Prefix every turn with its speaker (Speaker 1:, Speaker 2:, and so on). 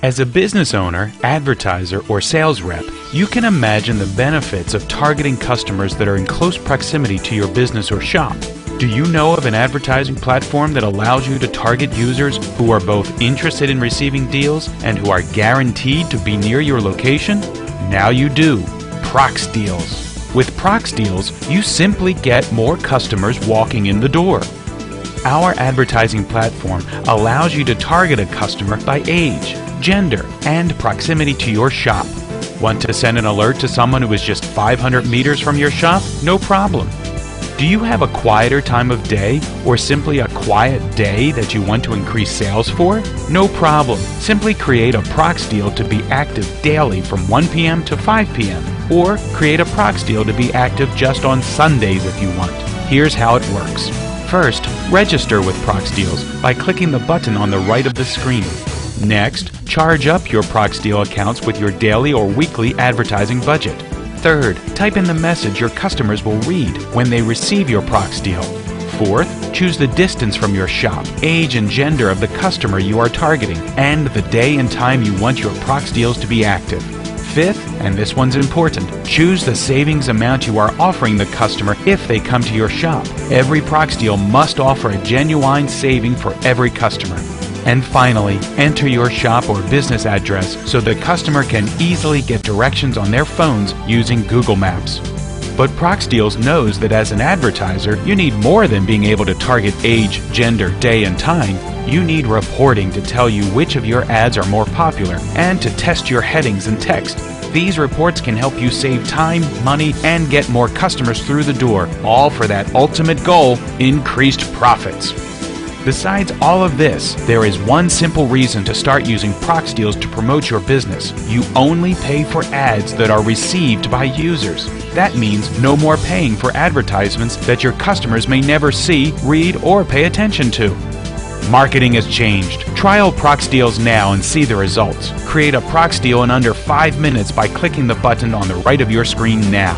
Speaker 1: As a business owner, advertiser, or sales rep, you can imagine the benefits of targeting customers that are in close proximity to your business or shop. Do you know of an advertising platform that allows you to target users who are both interested in receiving deals and who are guaranteed to be near your location? Now you do. ProxDeals. With ProxDeals, you simply get more customers walking in the door. Our advertising platform allows you to target a customer by age, gender, and proximity to your shop. Want to send an alert to someone who is just 500 meters from your shop? No problem. Do you have a quieter time of day or simply a quiet day that you want to increase sales for? No problem. Simply create a ProxDeal to be active daily from 1 p.m. to 5 p.m. or create a ProxDeal to be active just on Sundays if you want. Here's how it works. First, register with ProxDeals by clicking the button on the right of the screen. Next, charge up your ProxDeal accounts with your daily or weekly advertising budget. Third, type in the message your customers will read when they receive your ProxDeal. Fourth, choose the distance from your shop, age and gender of the customer you are targeting, and the day and time you want your ProxDeals to be active. Fifth, and this one's important, choose the savings amount you are offering the customer if they come to your shop. Every ProxDeal must offer a genuine saving for every customer. And finally, enter your shop or business address so the customer can easily get directions on their phones using Google Maps. But ProxDeals knows that as an advertiser, you need more than being able to target age, gender, day, and time. You need reporting to tell you which of your ads are more popular and to test your headings and text. These reports can help you save time, money, and get more customers through the door, all for that ultimate goal, increased profits. Besides all of this, there is one simple reason to start using ProxDeals to promote your business. You only pay for ads that are received by users. That means no more paying for advertisements that your customers may never see, read, or pay attention to. Marketing has changed. Trial ProxDeals now and see the results. Create a ProxDeal in under 5 minutes by clicking the button on the right of your screen now.